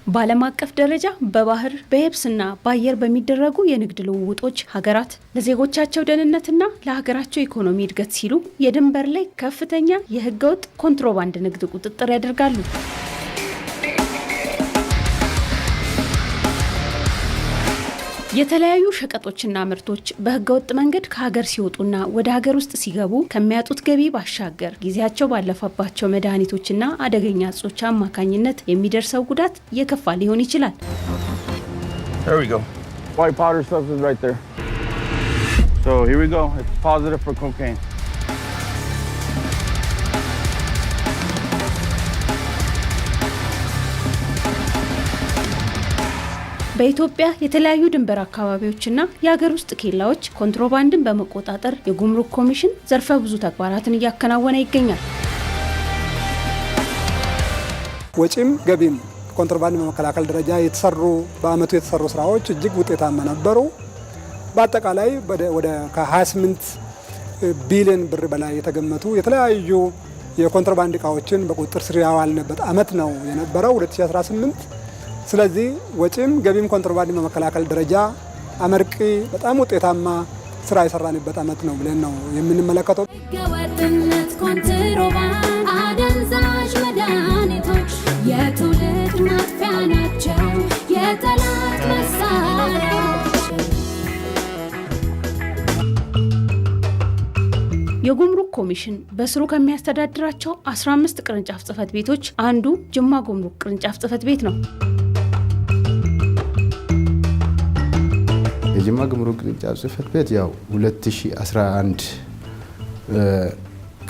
በዓለም አቀፍ ደረጃ በባህር በየብስና በአየር በሚደረጉ የንግድ ልውውጦች ሀገራት ለዜጎቻቸው ደህንነትና ለሀገራቸው ኢኮኖሚ እድገት ሲሉ የድንበር ላይ ከፍተኛ የህገወጥ ኮንትሮባንድ ንግድ ቁጥጥር ያደርጋሉ። የተለያዩ ሸቀጦችና ምርቶች በህገወጥ መንገድ ከሀገር ሲወጡና ወደ ሀገር ውስጥ ሲገቡ ከሚያጡት ገቢ ባሻገር ጊዜያቸው ባለፈባቸው መድኃኒቶችና አደገኛ እጾች አማካኝነት የሚደርሰው ጉዳት የከፋ ሊሆን ይችላል። There we go. White powder substance right there. So here we go. It's positive for cocaine. በኢትዮጵያ የተለያዩ ድንበር አካባቢዎችና የሀገር ውስጥ ኬላዎች ኮንትሮባንድን በመቆጣጠር የጉምሩክ ኮሚሽን ዘርፈ ብዙ ተግባራትን እያከናወነ ይገኛል። ወጪም ገቢም ኮንትሮባንድ በመከላከል ደረጃ በአመቱ የተሰሩ ስራዎች እጅግ ውጤታማ ነበሩ። በአጠቃላይ ወደ ከ28 ቢሊዮን ብር በላይ የተገመቱ የተለያዩ የኮንትሮባንድ እቃዎችን በቁጥጥር ስር ያዋልንበት አመት ነው የነበረው 2018። ስለዚህ ወጪም ገቢም ኮንትሮባንድ በመከላከል ደረጃ አመርቂ በጣም ውጤታማ ስራ የሰራንበት አመት ነው ብለን ነው የምንመለከተው። ህገወጥነት፣ ኮንትሮባንድ፣ አደንዛዥ መድኃኒቶች የትውልድ ማጥፊያ ናቸው፣ የጠላት መሳሪያዎች። የጉምሩክ ኮሚሽን በስሩ ከሚያስተዳድራቸው 15 ቅርንጫፍ ጽህፈት ቤቶች አንዱ ጅማ ጉምሩክ ቅርንጫፍ ጽህፈት ቤት ነው። የጅማ ጉምሩክ ቅርንጫፍ ጽህፈት ቤት ያው 2011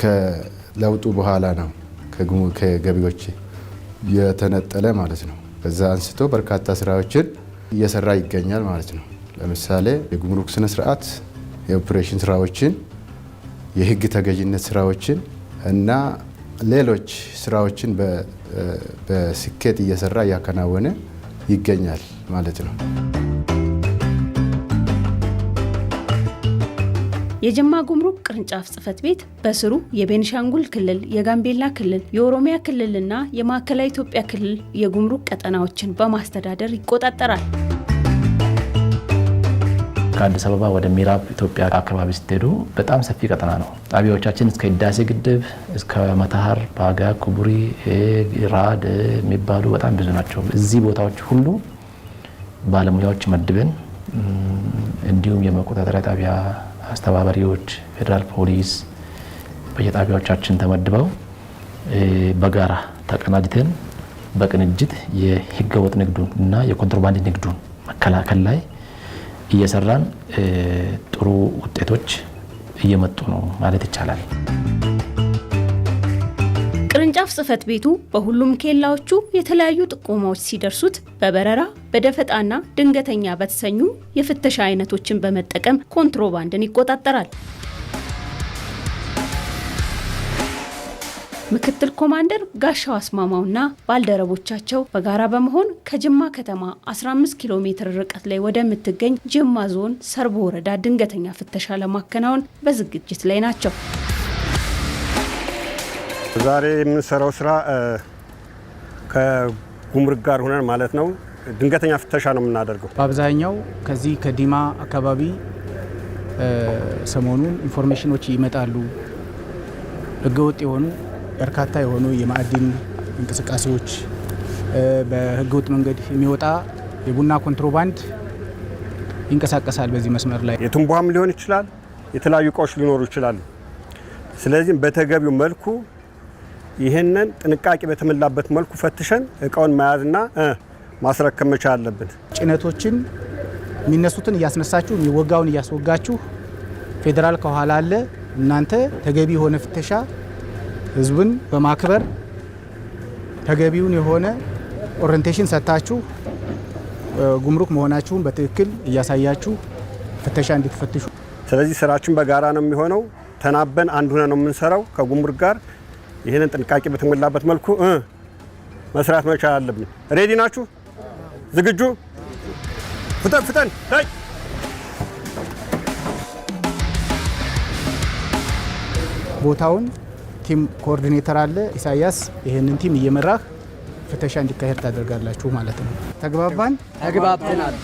ከለውጡ በኋላ ነው ከገቢዎች የተነጠለ ማለት ነው። ከዛ አንስቶ በርካታ ስራዎችን እየሰራ ይገኛል ማለት ነው። ለምሳሌ የጉምሩክ ስነ ስርዓት፣ የኦፕሬሽን ስራዎችን፣ የህግ ተገዥነት ስራዎችን እና ሌሎች ስራዎችን በስኬት እየሰራ እያከናወነ ይገኛል ማለት ነው። የጅማ ጉምሩክ ቅርንጫፍ ጽህፈት ቤት በስሩ የቤኒሻንጉል ክልል፣ የጋምቤላ ክልል፣ የኦሮሚያ ክልልና የማዕከላዊ ኢትዮጵያ ክልል የጉምሩክ ቀጠናዎችን በማስተዳደር ይቆጣጠራል። ከአዲስ አበባ ወደ ምዕራብ ኢትዮጵያ አካባቢ ስትሄዱ በጣም ሰፊ ቀጠና ነው። ጣቢያዎቻችን እስከ ህዳሴ ግድብ እስከ መተሃር፣ ባጋ፣ ኩቡሪ፣ ራድ የሚባሉ በጣም ብዙ ናቸው። እዚህ ቦታዎች ሁሉ ባለሙያዎች መድበን እንዲሁም የመቆጣጠሪያ ጣቢያ አስተባባሪዎች፣ ፌዴራል ፖሊስ በየጣቢያዎቻችን ተመድበው በጋራ ተቀናጅተን በቅንጅት የህገወጥ ንግዱን እና የኮንትሮባንድ ንግዱን መከላከል ላይ እየሰራን ጥሩ ውጤቶች እየመጡ ነው ማለት ይቻላል። ቅርንጫፍ ጽህፈት ቤቱ በሁሉም ኬላዎቹ የተለያዩ ጥቆማዎች ሲደርሱት በበረራ በደፈጣና ድንገተኛ በተሰኙ የፍተሻ አይነቶችን በመጠቀም ኮንትሮባንድን ይቆጣጠራል። ምክትል ኮማንደር ጋሻው አስማማውና ባልደረቦቻቸው በጋራ በመሆን ከጅማ ከተማ 15 ኪሎ ሜትር ርቀት ላይ ወደምትገኝ ጅማ ዞን ሰርቦ ወረዳ ድንገተኛ ፍተሻ ለማከናወን በዝግጅት ላይ ናቸው። ዛሬ የምንሰራው ስራ ከጉምሩክ ጋር ሆነን ማለት ነው ድንገተኛ ፍተሻ ነው የምናደርገው። በአብዛኛው ከዚህ ከዲማ አካባቢ ሰሞኑን ኢንፎርሜሽኖች ይመጣሉ። ህገወጥ የሆኑ በርካታ የሆኑ የማዕድን እንቅስቃሴዎች፣ በህገወጥ መንገድ የሚወጣ የቡና ኮንትሮባንድ ይንቀሳቀሳል በዚህ መስመር ላይ። የትንቧም ሊሆን ይችላል፣ የተለያዩ እቃዎች ሊኖሩ ይችላሉ። ስለዚህ በተገቢው መልኩ ይህንን ጥንቃቄ በተሞላበት መልኩ ፈትሸን እቃውን መያዝና ማስረከብ መቻል አለብን። ጭነቶችን የሚነሱትን እያስነሳችሁ የሚወጋውን እያስወጋችሁ ፌዴራል ከኋላ አለ። እናንተ ተገቢ የሆነ ፍተሻ ህዝብን በማክበር ተገቢውን የሆነ ኦሪንቴሽን ሰጥታችሁ ጉምሩክ መሆናችሁን በትክክል እያሳያችሁ ፍተሻ እንድትፈትሹ። ስለዚህ ስራችን በጋራ ነው የሚሆነው። ተናበን አንድ ሆነን ነው የምንሰራው ከጉምሩክ ጋር። ይህንን ጥንቃቄ በተሞላበት መልኩ መስራት መቻል አለብን። ሬዲ ናችሁ? ዝግጁ? ፍጠን ዳይ ቦታውን ቲም ኮኦርዲኔተር አለ ኢሳያስ። ይህንን ቲም እየመራህ ፍተሻ እንዲካሄድ ታደርጋላችሁ ማለት ነው። ተግባባን? ተግባብተናል።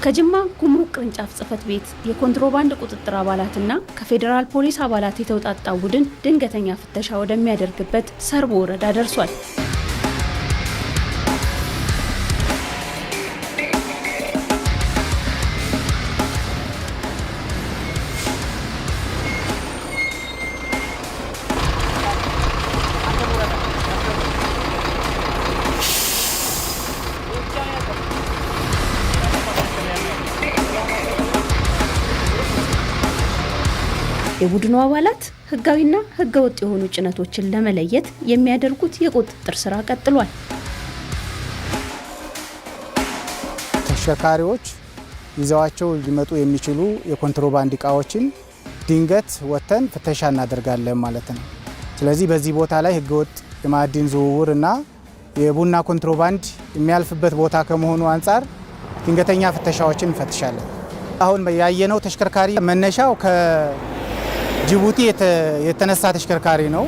ከጅማ ጉምሩክ ቅርንጫፍ ጽህፈት ቤት የኮንትሮባንድ ቁጥጥር አባላትና ከፌዴራል ፖሊስ አባላት የተውጣጣ ቡድን ድንገተኛ ፍተሻ ወደሚያደርግበት ሰርቦ ወረዳ ደርሷል። የቡድኑ አባላት ህጋዊና ህገወጥ የሆኑ ጭነቶችን ለመለየት የሚያደርጉት የቁጥጥር ስራ ቀጥሏል። ተሽከርካሪዎች ይዘዋቸው ሊመጡ የሚችሉ የኮንትሮባንድ እቃዎችን ድንገት ወጥተን ፍተሻ እናደርጋለን ማለት ነው። ስለዚህ በዚህ ቦታ ላይ ህገወጥ የማዕድን ዝውውርና የቡና ኮንትሮባንድ የሚያልፍበት ቦታ ከመሆኑ አንጻር ድንገተኛ ፍተሻዎችን እንፈትሻለን። አሁን ያየነው ተሽከርካሪ መነሻው ጅቡቲ የተነሳ ተሽከርካሪ ነው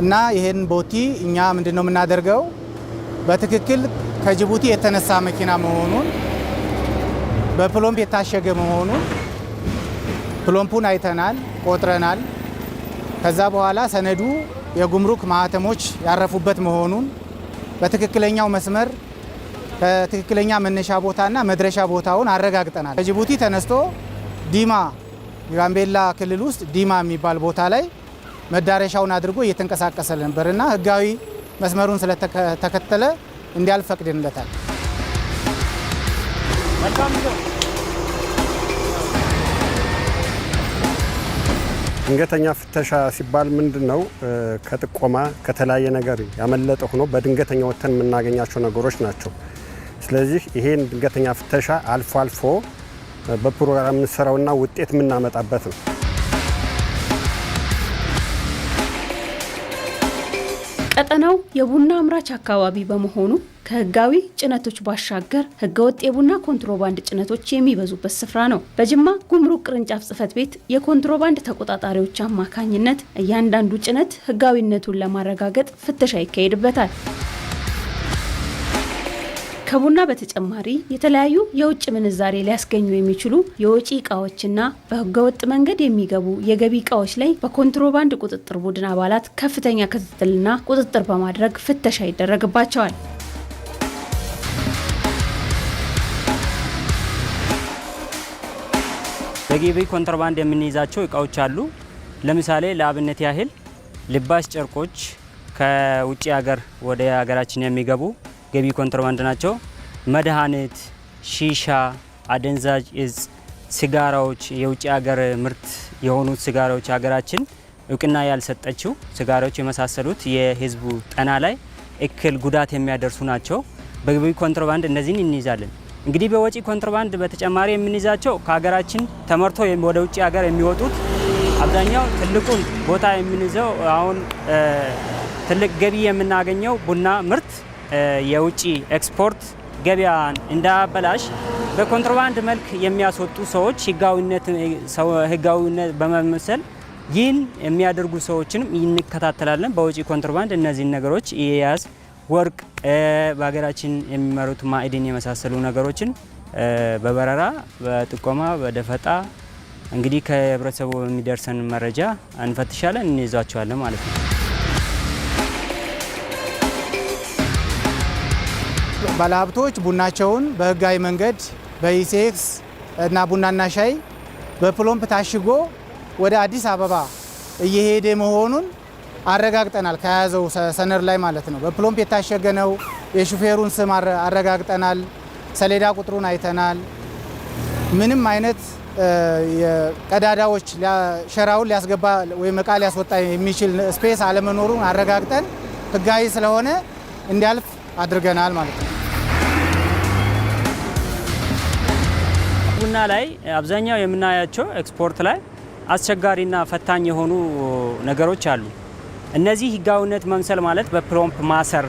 እና ይሄን ቦቲ እኛ ምንድነው የምናደርገው በትክክል ከጅቡቲ የተነሳ መኪና መሆኑን በፕሎምፕ የታሸገ መሆኑን ፕሎምፑን አይተናል፣ ቆጥረናል። ከዛ በኋላ ሰነዱ የጉምሩክ ማህተሞች ያረፉበት መሆኑን በትክክለኛው መስመር ከትክክለኛ መነሻ ቦታና መድረሻ ቦታውን አረጋግጠናል። ከጅቡቲ ተነስቶ ዲማ የጋምቤላ ክልል ውስጥ ዲማ የሚባል ቦታ ላይ መዳረሻውን አድርጎ እየተንቀሳቀሰ ነበርና ህጋዊ መስመሩን ስለተከተለ እንዲያልፍ ፈቅደንለታል። ድንገተኛ ፍተሻ ሲባል ምንድነው? ከጥቆማ ከተለያየ ነገር ያመለጠ ሆኖ በድንገተኛ ወተን የምናገኛቸው ነገሮች ናቸው። ስለዚህ ይሄን ድንገተኛ ፍተሻ አልፎ አልፎ በፕሮግራም የምንሰራውና ውጤት የምናመጣበት ነው። ቀጠናው የቡና አምራች አካባቢ በመሆኑ ከህጋዊ ጭነቶች ባሻገር ህገወጥ የቡና ኮንትሮባንድ ጭነቶች የሚበዙበት ስፍራ ነው። በጅማ ጉምሩክ ቅርንጫፍ ጽህፈት ቤት የኮንትሮባንድ ተቆጣጣሪዎች አማካኝነት እያንዳንዱ ጭነት ህጋዊነቱን ለማረጋገጥ ፍተሻ ይካሄድበታል። ከቡና በተጨማሪ የተለያዩ የውጭ ምንዛሬ ሊያስገኙ የሚችሉ የወጪ እቃዎችና በህገወጥ መንገድ የሚገቡ የገቢ እቃዎች ላይ በኮንትሮባንድ ቁጥጥር ቡድን አባላት ከፍተኛ ክትትልና ቁጥጥር በማድረግ ፍተሻ ይደረግባቸዋል። በገቢ ኮንትሮባንድ የምንይዛቸው እቃዎች አሉ። ለምሳሌ ለአብነት ያህል ልባስ ጨርቆች ከውጭ ሀገር ወደ ሀገራችን የሚገቡ ገቢ ኮንትሮባንድ ናቸው። መድኃኒት፣ ሺሻ፣ አደንዛዥ እጽ፣ ሲጋራዎች፣ የውጭ ሀገር ምርት የሆኑት ሲጋራዎች ሀገራችን እውቅና ያልሰጠችው ሲጋራዎች የመሳሰሉት የህዝቡ ጤና ላይ እክል ጉዳት የሚያደርሱ ናቸው። በገቢ ኮንትሮባንድ እነዚህን እንይዛለን። እንግዲህ በወጪ ኮንትሮባንድ በተጨማሪ የምንይዛቸው ከሀገራችን ተመርቶ ወደ ውጭ ሀገር የሚወጡት አብዛኛው ትልቁን ቦታ የምንይዘው አሁን ትልቅ ገቢ የምናገኘው ቡና ምርት የውጭ ኤክስፖርት ገበያን እንዳያበላሽ በኮንትሮባንድ መልክ የሚያስወጡ ሰዎች ህጋዊነት በመመሰል ይህን የሚያደርጉ ሰዎችንም እንከታተላለን። በውጭ ኮንትሮባንድ እነዚህን ነገሮች የያዝ ወርቅ፣ በሀገራችን የሚመሩት ማዕድን የመሳሰሉ ነገሮችን በበረራ በጥቆማ በደፈጣ እንግዲህ ከህብረተሰቡ የሚደርሰን መረጃ እንፈትሻለን፣ እንይዛቸዋለን ማለት ነው። ባለሀብቶች ቡናቸውን በህጋዊ መንገድ በኢሴክስ እና ቡናና ሻይ በፕሎምፕ ታሽጎ ወደ አዲስ አበባ እየሄደ መሆኑን አረጋግጠናል። ከያዘው ሰነድ ላይ ማለት ነው። በፕሎምፕ የታሸገ ነው። የሹፌሩን ስም አረጋግጠናል። ሰሌዳ ቁጥሩን አይተናል። ምንም አይነት ቀዳዳዎች ሸራውን ሊያስገባ ወይም እቃ ሊያስወጣ የሚችል ስፔስ አለመኖሩን አረጋግጠን ህጋዊ ስለሆነ እንዲያልፍ አድርገናል ማለት ነው። ቡና ላይ አብዛኛው የምናያቸው ኤክስፖርት ላይ አስቸጋሪና ፈታኝ የሆኑ ነገሮች አሉ። እነዚህ ህጋዊነት መምሰል ማለት በፕሮምፕ ማሰር፣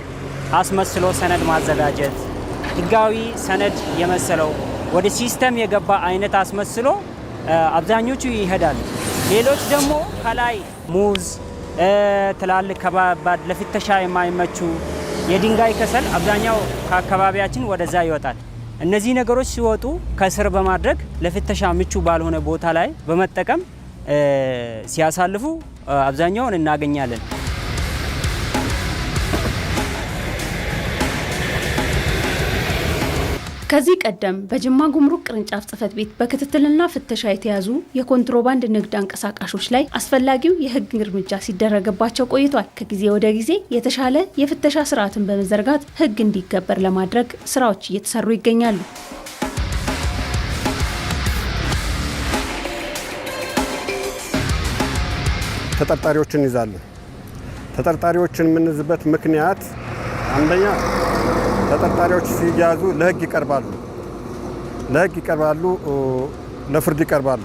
አስመስሎ ሰነድ ማዘጋጀት፣ ህጋዊ ሰነድ የመሰለው ወደ ሲስተም የገባ አይነት አስመስሎ አብዛኞቹ ይሄዳሉ። ሌሎች ደግሞ ከላይ ሙዝ፣ ትላልቅ ከባባድ ለፍተሻ የማይመቹ የድንጋይ ከሰል አብዛኛው ከአካባቢያችን ወደዛ ይወጣል። እነዚህ ነገሮች ሲወጡ ከስር በማድረግ ለፍተሻ ምቹ ባልሆነ ቦታ ላይ በመጠቀም ሲያሳልፉ አብዛኛውን እናገኛለን። ከዚህ ቀደም በጅማ ጉምሩክ ቅርንጫፍ ጽሕፈት ቤት በክትትልና ፍተሻ የተያዙ የኮንትሮባንድ ንግድ አንቀሳቃሾች ላይ አስፈላጊው የሕግ እርምጃ ሲደረግባቸው ቆይቷል። ከጊዜ ወደ ጊዜ የተሻለ የፍተሻ ስርዓትን በመዘርጋት ሕግ እንዲከበር ለማድረግ ስራዎች እየተሰሩ ይገኛሉ። ተጠርጣሪዎችን እንይዛለን። ተጠርጣሪዎችን የምንይዝበት ምክንያት አንደኛ ተጠርጣሪዎች ሲያዙ ለህግ ይቀርባሉ፣ ለፍርድ ይቀርባሉ።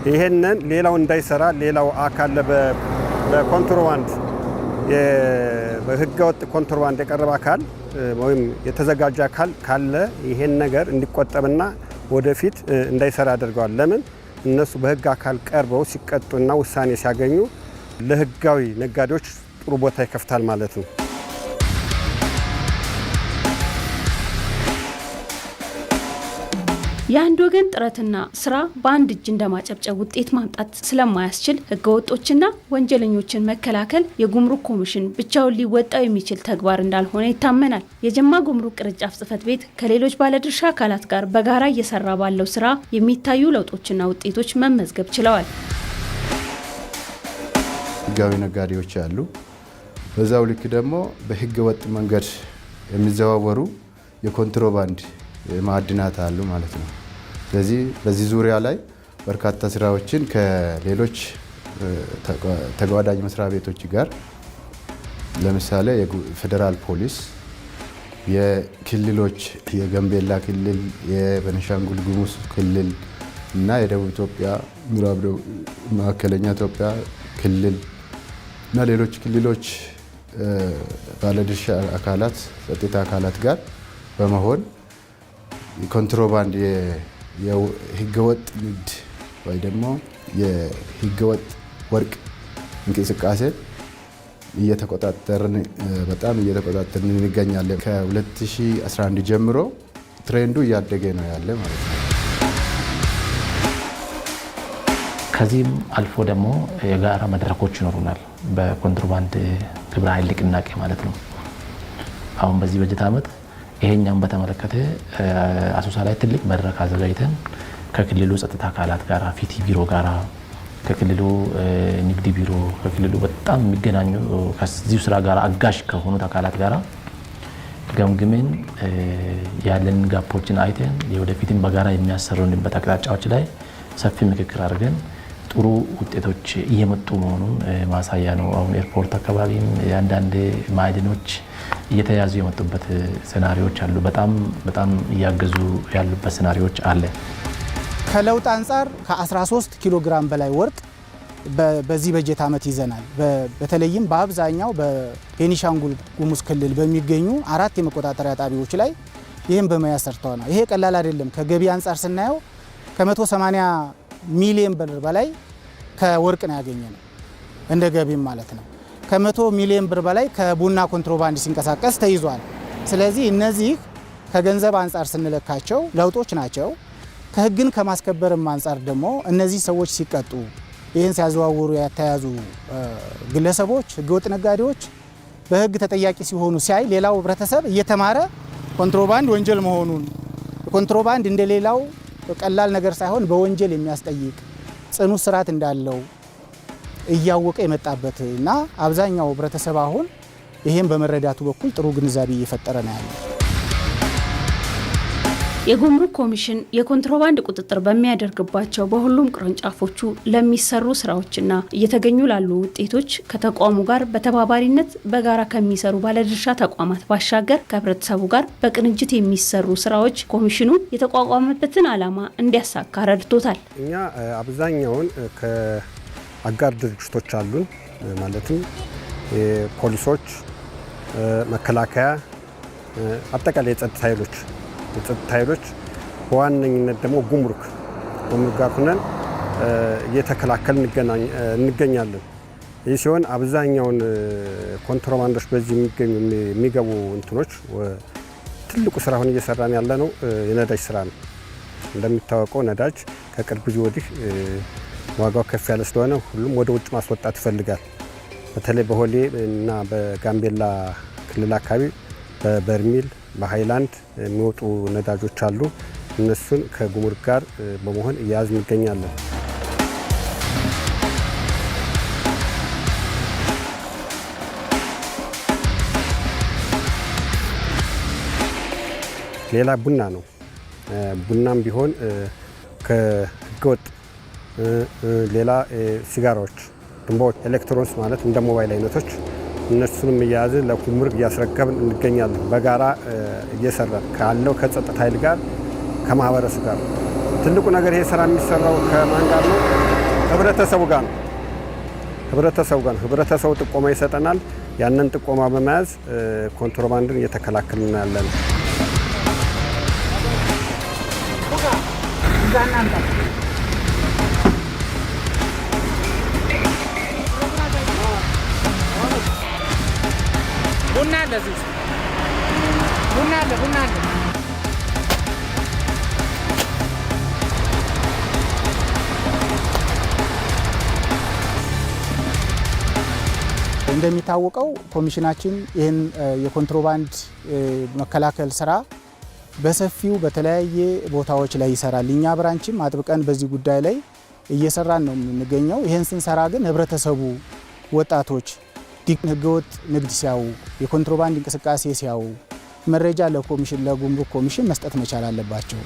ይሄንን ሌላው እንዳይሰራ ሌላው አካል በኮንትሮባንድ በህገወጥ ኮንትሮባንድ የቀረበ አካል ወይም የተዘጋጀ አካል ካለ ይሄን ነገር እንዲቆጠብና ወደፊት እንዳይሰራ ያደርገዋል። ለምን እነሱ በህግ አካል ቀርበው ሲቀጡና ውሳኔ ሲያገኙ ለህጋዊ ነጋዴዎች ጥሩ ቦታ ይከፍታል ማለት ነው። የአንድ ወገን ጥረትና ስራ በአንድ እጅ እንደማጨብጨብ ውጤት ማምጣት ስለማያስችል ህገወጦችና ወንጀለኞችን መከላከል የጉምሩክ ኮሚሽን ብቻውን ሊወጣው የሚችል ተግባር እንዳልሆነ ይታመናል። የጅማ ጉምሩክ ቅርንጫፍ ጽሕፈት ቤት ከሌሎች ባለድርሻ አካላት ጋር በጋራ እየሰራ ባለው ስራ የሚታዩ ለውጦችና ውጤቶች መመዝገብ ችለዋል። ህጋዊ ነጋዴዎች አሉ። በዛው ልክ ደግሞ በህገ ወጥ መንገድ የሚዘዋወሩ የኮንትሮባንድ ማዕድናት አሉ ማለት ነው። ስለዚህ በዚህ ዙሪያ ላይ በርካታ ስራዎችን ከሌሎች ተጓዳኝ መስሪያ ቤቶች ጋር ለምሳሌ የፌዴራል ፖሊስ፣ የክልሎች የጋምቤላ ክልል፣ የቤኒሻንጉል ጉሙዝ ክልል እና የደቡብ ኢትዮጵያ፣ ምዕራብ ማዕከለኛ ኢትዮጵያ ክልል እና ሌሎች ክልሎች ባለድርሻ አካላት ጸጥታ አካላት ጋር በመሆን ኮንትሮባንድ የህገወጥ ንግድ ወይ ደግሞ የህገወጥ ወርቅ እንቅስቃሴ በጣም እየተቆጣጠርን እንገኛለን። ከ2011 ጀምሮ ትሬንዱ እያደገ ነው ያለ ማለት ነው። ከዚህም አልፎ ደግሞ የጋራ መድረኮች ይኖሩናል። በኮንትሮባንድ ግብረ ኃይል ንቅናቄ ማለት ነው። አሁን በዚህ በጀት ዓመት ይሄኛውን በተመለከተ አሶሳ ላይ ትልቅ መድረክ አዘጋጅተን ከክልሉ ጸጥታ አካላት ጋር ፊቲ ቢሮ ጋራ ከክልሉ ንግድ ቢሮ ከክልሉ በጣም የሚገናኙ ከዚሁ ስራ ጋር አጋሽ ከሆኑት አካላት ጋር ገምግመን ያለን ጋፖችን አይተን የወደፊትም በጋራ የሚያሰሩንበት አቅጣጫዎች ላይ ሰፊ ምክክር አድርገን ጥሩ ውጤቶች እየመጡ መሆኑን ማሳያ ነው። አሁን ኤርፖርት አካባቢም የአንዳንድ ማዕድኖች እየተያዙ የመጡበት ሴናሪዎች አሉ። በጣም እያገዙ ያሉበት ሴናሪዎች አለ። ከለውጥ አንጻር ከ13 ኪሎ ግራም በላይ ወርቅ በዚህ በጀት ዓመት ይዘናል። በተለይም በአብዛኛው በቤኒሻንጉል ጉሙዝ ክልል በሚገኙ 4 የመቆጣጠሪያ ጣቢያዎች ላይ ይህም በመያዝ ሰርተዋል። ይሄ ቀላል አይደለም። ከገቢ አንጻር ስናየው ከ180 ሚሊዮን ብር በላይ ከወርቅ ነው ያገኘነው እንደ ገቢም ማለት ነው። ከ100 ሚሊዮን ብር በላይ ከቡና ኮንትሮባንድ ሲንቀሳቀስ ተይዟል። ስለዚህ እነዚህ ከገንዘብ አንጻር ስንለካቸው ለውጦች ናቸው። ከህግን ከማስከበርም አንጻር ደግሞ እነዚህ ሰዎች ሲቀጡ ይህን ሲያዘዋውሩ ያተያዙ ግለሰቦች፣ ህገወጥ ነጋዴዎች በህግ ተጠያቂ ሲሆኑ ሲያይ ሌላው ህብረተሰብ እየተማረ ኮንትሮባንድ ወንጀል መሆኑን ኮንትሮባንድ እንደሌላው ቀላል ነገር ሳይሆን በወንጀል የሚያስጠይቅ ጽኑ እስራት እንዳለው እያወቀ የመጣበት እና አብዛኛው ህብረተሰብ አሁን ይሄን በመረዳቱ በኩል ጥሩ ግንዛቤ እየፈጠረ ነው ያለው። የጉምሩክ ኮሚሽን የኮንትሮባንድ ቁጥጥር በሚያደርግባቸው በሁሉም ቅርንጫፎቹ ለሚሰሩ ስራዎችና እየተገኙ ላሉ ውጤቶች ከተቋሙ ጋር በተባባሪነት በጋራ ከሚሰሩ ባለድርሻ ተቋማት ባሻገር ከህብረተሰቡ ጋር በቅንጅት የሚሰሩ ስራዎች ኮሚሽኑ የተቋቋመበትን ዓላማ እንዲያሳካ ረድቶታል። እኛ አብዛኛውን ከአጋር ድርጅቶች አሉን ማለትም ፖሊሶች፣ መከላከያ፣ አጠቃላይ የጸጥታ ኃይሎች በዋነኝነት ደግሞ ጉምሩክ ጋር ሆነን እየተከላከል እንገኛለን። ይህ ሲሆን አብዛኛውን ኮንትሮባንዶች በዚህ የሚገቡ እንትኖች ትልቁ ስራ አሁን እየሰራን ያለ ነው የነዳጅ ስራ ነው። እንደሚታወቀው ነዳጅ ከቅርብ ጊዜ ወዲህ ዋጋው ከፍ ያለ ስለሆነ ሁሉም ወደ ውጭ ማስወጣት ይፈልጋል። በተለይ በሆሌ እና በጋምቤላ ክልል አካባቢ በበርሚል በሃይላንድ የሚወጡ ነዳጆች አሉ። እነሱን ከጉምሩክ ጋር በመሆን እያያዝን እንገኛለን። ሌላ ቡና ነው። ቡናም ቢሆን ከህገወጥ ሌላ ሲጋራዎች፣ ድንባዎች፣ ኤሌክትሮኒክስ ማለት እንደ ሞባይል አይነቶች እነሱንም እያያዝን ለጉምሩክ እያስረከብን እንገኛለን። በጋራ እየሰራን ካለው ከጸጥታ ኃይል ጋር ከማህበረሰቡ ጋር። ትልቁ ነገር ይሄ ስራ የሚሰራው ከማን ጋር ነው? ህብረተሰቡ ጋር ነው። ህብረተሰቡ ጥቆማ ይሰጠናል። ያንን ጥቆማ በመያዝ ኮንትሮባንድን እየተከላከልን ያለን። ቡና አለ እዚህ ውስጥ ቡና አለ። እንደሚታወቀው ኮሚሽናችን ይህን የኮንትሮባንድ መከላከል ስራ በሰፊው በተለያየ ቦታዎች ላይ ይሰራል። እኛ ብራንችም አጥብቀን በዚህ ጉዳይ ላይ እየሰራን ነው የምንገኘው። ይህን ስንሰራ ግን ህብረተሰቡ፣ ወጣቶች ህገወጥ ንግድ ሲያዩ፣ የኮንትሮባንድ እንቅስቃሴ ሲያዩ መረጃ ለጉምሩክ ኮሚሽን መስጠት መቻል አለባቸው።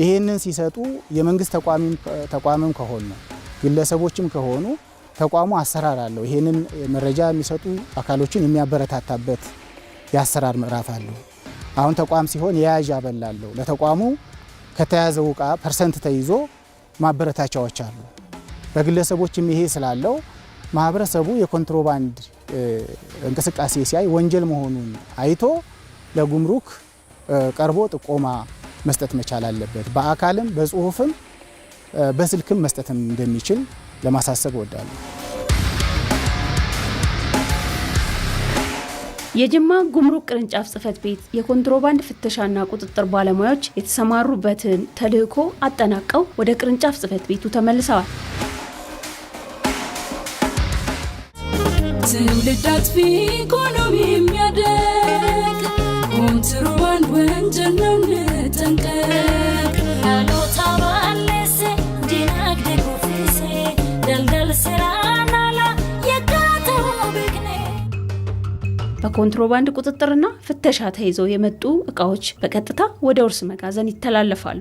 ይህንን ሲሰጡ የመንግስት ተቋምም ከሆኑ ግለሰቦችም ከሆኑ ተቋሙ አሰራር አለው። ይህንን መረጃ የሚሰጡ አካሎችን የሚያበረታታበት የአሰራር ምዕራፍ አለው። አሁን ተቋም ሲሆን የያዥ አበላለው ለተቋሙ ከተያዘው ዕቃ ፐርሰንት ተይዞ ማበረታቻዎች አሉ። በግለሰቦችም ይሄ ስላለው ማህበረሰቡ የኮንትሮባንድ እንቅስቃሴ ሲያይ ወንጀል መሆኑን አይቶ ለጉምሩክ ቀርቦ ጥቆማ መስጠት መቻል አለበት። በአካልም በጽሁፍም በስልክም መስጠትም እንደሚችል ለማሳሰብ እወዳለሁ። የጅማ ጉምሩክ ቅርንጫፍ ጽህፈት ቤት የኮንትሮባንድ ፍተሻና ቁጥጥር ባለሙያዎች የተሰማሩበትን ተልዕኮ አጠናቀው ወደ ቅርንጫፍ ጽህፈት ቤቱ ተመልሰዋል። ትውልድ አጥፊ ኢኮኖሚ የሚያደግ ኮንትሮባንድ ወንጀል ነው፣ እንጠንቀቅ። ያሎታ ባለሴ ዲናግዴ ኮፊሴ ደልደል ስራናላ የካተው ብግኔ። በኮንትሮባንድ ቁጥጥርና ፍተሻ ተይዘው የመጡ እቃዎች በቀጥታ ወደ ውርስ መጋዘን ይተላለፋሉ።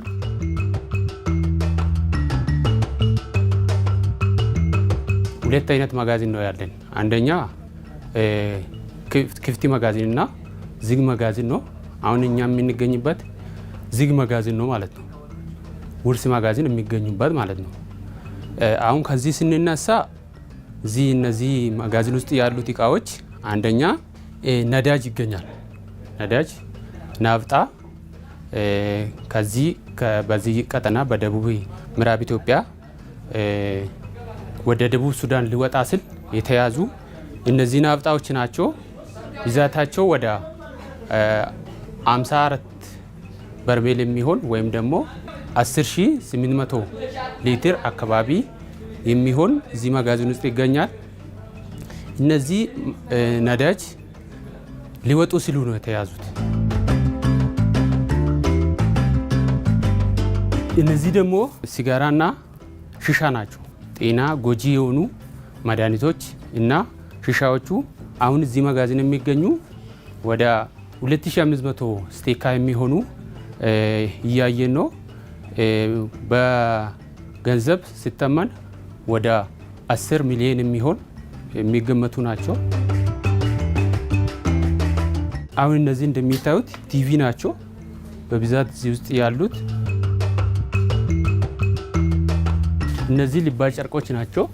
ሁለት አይነት መጋዘን ነው ያለን። አንደኛ ክፍት መጋዘን እና ዝግ መጋዘን ነው። አሁን እኛ የምንገኝበት ዝግ መጋዘን ነው ማለት ነው። ውርስ መጋዘን የሚገኙበት ማለት ነው። አሁን ከዚህ ስንነሳ እነዚህ መጋዘን ውስጥ ያሉት እቃዎች አንደኛ ነዳጅ ይገኛል። ነዳጅ፣ ናፍጣ ከዚህ በዚህ ቀጠና በደቡብ ምዕራብ ኢትዮጵያ ወደ ደቡብ ሱዳን ሊወጣ ስል የተያዙ እነዚህ ናፍጣዎች ናቸው። ብዛታቸው ወደ 54 በርሜል የሚሆን ወይም ደግሞ 10800 ሊትር አካባቢ የሚሆን እዚህ መጋዘን ውስጥ ይገኛል። እነዚህ ነዳጅ ሊወጡ ሲሉ ነው የተያዙት። እነዚህ ደግሞ ሲጋራና ሽሻ ናቸው። ጤና ጎጂ የሆኑ መድኃኒቶች እና ሽሻዎቹ አሁን እዚህ መጋዘን የሚገኙ ወደ 2500 ስቴካ የሚሆኑ እያየን ነው። በገንዘብ ሲተመን ወደ 10 ሚሊዮን የሚሆን የሚገመቱ ናቸው። አሁን እነዚህ እንደሚታዩት ቲቪ ናቸው በብዛት እዚህ ውስጥ ያሉት። እነዚህ ልባጭ ጨርቆች ናቸው።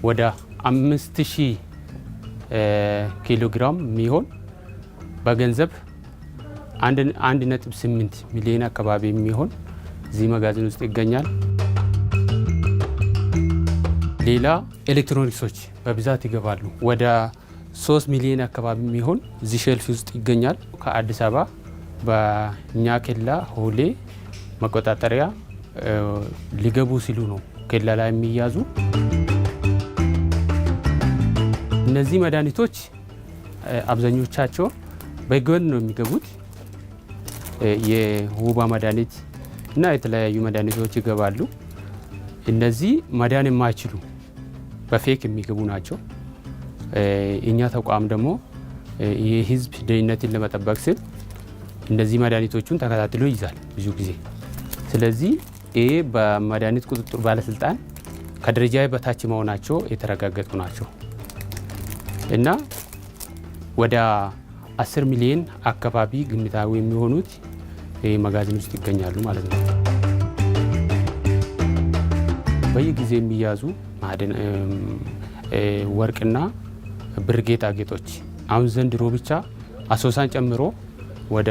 ወደ 5000 ኪሎ ግራም የሚሆን በገንዘብ 1.8 ሚሊዮን አካባቢ የሚሆን እዚህ መጋዘን ውስጥ ይገኛል። ሌላ ኤሌክትሮኒክሶች በብዛት ይገባሉ። ወደ 3 ሚሊዮን አካባቢ የሚሆን እዚህ ሼልፍ ውስጥ ይገኛል። ከአዲስ አበባ በእኛ ኬላ ሆሌ መቆጣጠሪያ ሊገቡ ሲሉ ነው ኬላ ላይ የሚያዙ። እነዚህ መድኃኒቶች አብዛኞቻቸው በህገወጥ ነው የሚገቡት። የወባ መድኃኒት እና የተለያዩ መድኃኒቶች ይገባሉ። እነዚህ መዳን የማይችሉ በፌክ የሚገቡ ናቸው። እኛ ተቋም ደግሞ የህዝብ ደህንነትን ለመጠበቅ ሲል እነዚህ መድኃኒቶቹን ተከታትሎ ይይዛል ብዙ ጊዜ። ስለዚህ ይሄ በመድኃኒት ቁጥጥር ባለስልጣን ከደረጃ በታች መሆናቸው የተረጋገጡ ናቸው እና ወደ 10 ሚሊዮን አካባቢ ግምታዊ የሚሆኑት መጋዘን ውስጥ ይገኛሉ ማለት ነው። በየጊዜ የሚያዙ ወርቅና ብር ጌጣጌጦች አሁን ዘንድሮ ብቻ አሶሳን ጨምሮ ወደ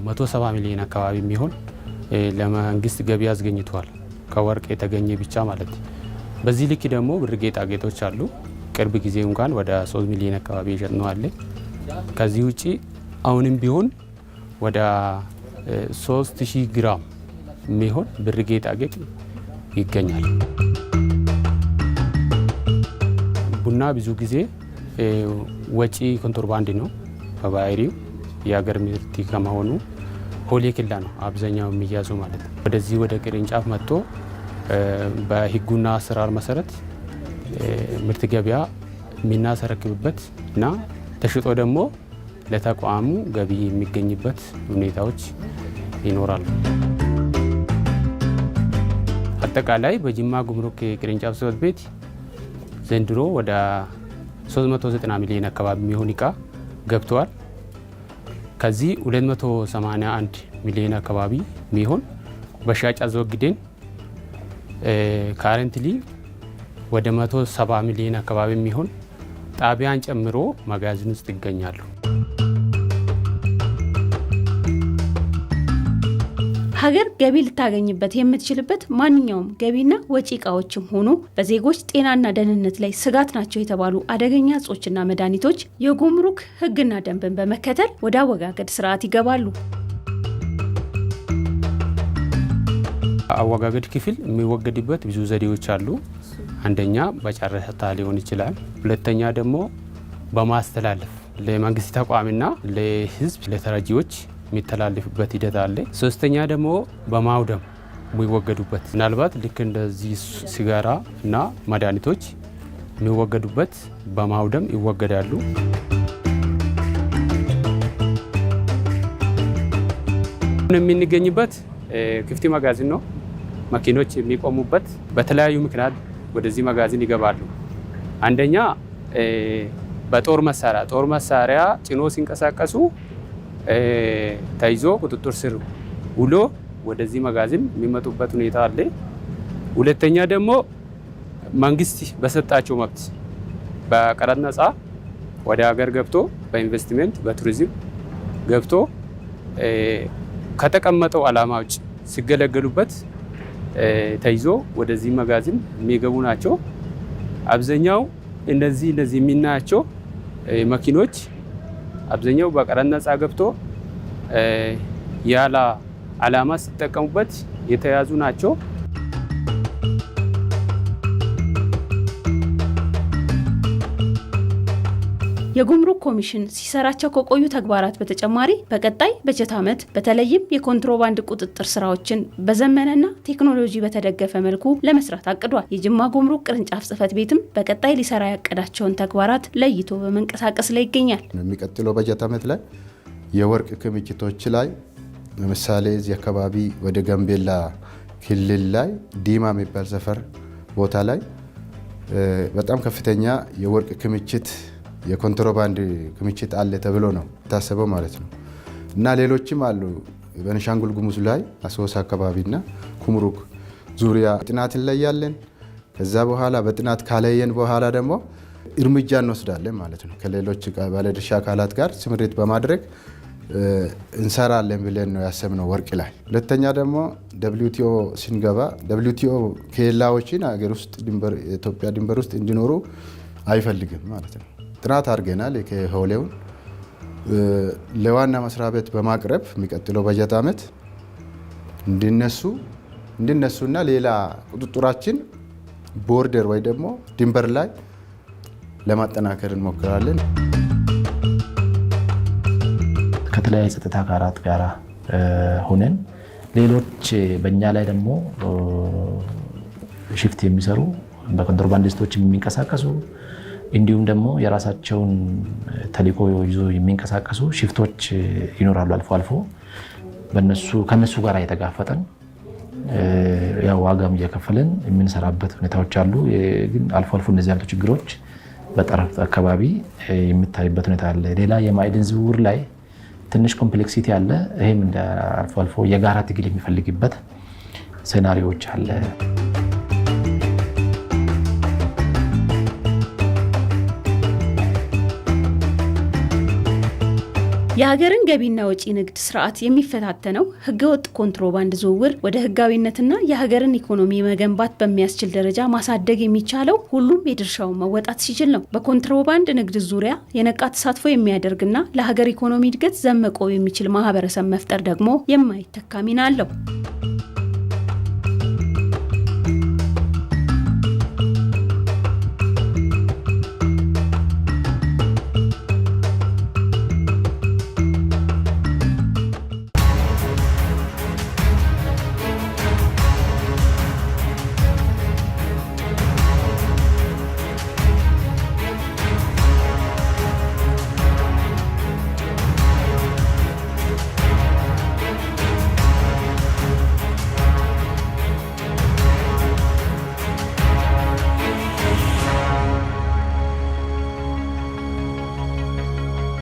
170 ሚሊዮን አካባቢ የሚሆን ለመንግስት ገቢ አስገኝቷል። ከወርቅ የተገኘ ብቻ ማለት ነው። በዚህ ልክ ደግሞ ብር ጌጣጌጦች አሉ። ቅርብ ጊዜ እንኳን ወደ 3 ሚሊዮን አካባቢ የሸጥነው አለ። ከዚህ ውጪ አሁንም ቢሆን ወደ 3000 ግራም የሚሆን ብር ጌጣጌጥ ይገኛል። ቡና ብዙ ጊዜ ወጪ ኮንትሮባንድ ነው በባህሪው የሀገር ምርት ከመሆኑ ሆሌ ኬላ ነው አብዛኛው የሚያዙ ማለት ነው። ወደዚህ ወደ ቅርንጫፍ መጥቶ በህጉና አሰራር መሰረት ምርት ገበያ የምናስረክብበት እና ተሽጦ ደግሞ ለተቋሙ ገቢ የሚገኝበት ሁኔታዎች ይኖራሉ። አጠቃላይ በጅማ ጉምሩክ ቅርንጫፍ ጽሕፈት ቤት ዘንድሮ ወደ 390 ሚሊዮን አካባቢ የሚሆን እቃ ገብተዋል። ከዚህ 281 ሚሊዮን አካባቢ የሚሆን በሻጭ አስወግደን ካረንትሊ ወደ 170 ሚሊዮን አካባቢ የሚሆን ጣቢያን ጨምሮ መጋዘን ውስጥ ይገኛሉ። ሀገር ገቢ ልታገኝበት የምትችልበት ማንኛውም ገቢና ወጪ እቃዎችም ሆኑ በዜጎች ጤናና ደህንነት ላይ ስጋት ናቸው የተባሉ አደገኛ እጾችና መድኃኒቶች የጉምሩክ ሕግና ደንብን በመከተል ወደ አወጋገድ ስርዓት ይገባሉ። አወጋገድ ክፍል የሚወገድበት ብዙ ዘዴዎች አሉ። አንደኛ በጨረታ ሊሆን ይችላል። ሁለተኛ ደግሞ በማስተላለፍ ለመንግስት ተቋምና ለህዝብ ለተረጂዎች የሚተላለፍበት ሂደት አለ። ሶስተኛ ደግሞ በማውደም የሚወገዱበት ምናልባት ልክ እንደዚህ ሲጋራ እና መድኃኒቶች የሚወገዱበት በማውደም ይወገዳሉ። የምንገኝበት ክፍት መጋዘን ነው። መኪኖች የሚቆሙበት በተለያዩ ምክንያት ወደዚህ መጋዘን ይገባሉ። አንደኛ በጦር መሳሪያ ጭኖ ሲንቀሳቀሱ ተይዞ ቁጥጥር ስር ውሎ ወደዚህ መጋዘን የሚመጡበት ሁኔታ አለ። ሁለተኛ ደግሞ መንግስት በሰጣቸው መብት በቀረጥ ነፃ ወደ ሀገር ገብቶ በኢንቨስትመንት በቱሪዝም ገብቶ ከተቀመጠው ዓላማ ውጭ ሲገለገሉበት ተይዞ ወደዚህ መጋዘን የሚገቡ ናቸው። አብዛኛው እነዚህ የሚናያቸው መኪኖች አብዛኛው በቀረጥ ነፃ ገብቶ ያለ ዓላማ ሲጠቀሙበት የተያዙ ናቸው። የጉምሩክ ኮሚሽን ሲሰራቸው ከቆዩ ተግባራት በተጨማሪ በቀጣይ በጀት ዓመት በተለይም የኮንትሮባንድ ቁጥጥር ስራዎችን በዘመነና ቴክኖሎጂ በተደገፈ መልኩ ለመስራት አቅዷል። የጅማ ጉምሩክ ቅርንጫፍ ጽሕፈት ቤትም በቀጣይ ሊሰራ ያቀዳቸውን ተግባራት ለይቶ በመንቀሳቀስ ላይ ይገኛል። የሚቀጥለው በጀት ዓመት ላይ የወርቅ ክምችቶች ላይ ለምሳሌ እዚህ አካባቢ ወደ ጋምቤላ ክልል ላይ ዲማ የሚባል ሰፈር ቦታ ላይ በጣም ከፍተኛ የወርቅ ክምችት የኮንትሮባንድ ክምችት አለ ተብሎ ነው ታሰበው ማለት ነው። እና ሌሎችም አሉ በቤኒሻንጉል ጉሙዝ ላይ አሶሳ አካባቢና ኩምሩክ ዙሪያ ጥናት ላይ ያለን። ከዛ በኋላ በጥናት ካለየን በኋላ ደግሞ እርምጃ እንወስዳለን ማለት ነው። ከሌሎች ባለድርሻ አካላት ጋር ስምሪት በማድረግ እንሰራለን ብለን ነው ያሰብነው ወርቅ ላይ። ሁለተኛ ደግሞ WTO ስንገባ WTO ኬላዎችን ሀገር ውስጥ ኢትዮጵያ ድንበር ውስጥ እንዲኖሩ አይፈልግም ማለት ነው። ጥናት አድርገናል። ከሆሌውን ለዋና መስሪያ ቤት በማቅረብ የሚቀጥለው በጀት ዓመት እንዲነሱና ሌላ ቁጥጥራችን ቦርደር ወይ ደግሞ ድንበር ላይ ለማጠናከር እንሞክራለን። ከተለያዩ ጸጥታ አካላት ጋር ሆነን ሌሎች በእኛ ላይ ደግሞ ሽፍት የሚሰሩ በኮንትሮባንዲስቶች የሚንቀሳቀሱ እንዲሁም ደግሞ የራሳቸውን ተልዕኮ ይዞ የሚንቀሳቀሱ ሽፍቶች ይኖራሉ። አልፎ አልፎ ከነሱ ጋር የተጋፈጠን ያው ዋጋም እየከፈልን የምንሰራበት ሁኔታዎች አሉ። ግን አልፎ አልፎ እነዚህ ያሉ ችግሮች በጠረፍ አካባቢ የሚታይበት ሁኔታ አለ። ሌላ የማዕድን ዝውውር ላይ ትንሽ ኮምፕሌክሲቲ አለ። ይህም እንደ አልፎ አልፎ የጋራ ትግል የሚፈልግበት ሴናሪዎች አለ። የሀገርን ገቢና ወጪ ንግድ ስርዓት የሚፈታተነው ህገወጥ ኮንትሮባንድ ዝውውር ወደ ህጋዊነትና የሀገርን ኢኮኖሚ መገንባት በሚያስችል ደረጃ ማሳደግ የሚቻለው ሁሉም የድርሻውን መወጣት ሲችል ነው። በኮንትሮባንድ ንግድ ዙሪያ የነቃ ተሳትፎ የሚያደርግና ለሀገር ኢኮኖሚ እድገት ዘብ መቆም የሚችል ማህበረሰብ መፍጠር ደግሞ የማይተካ ሚና አለው።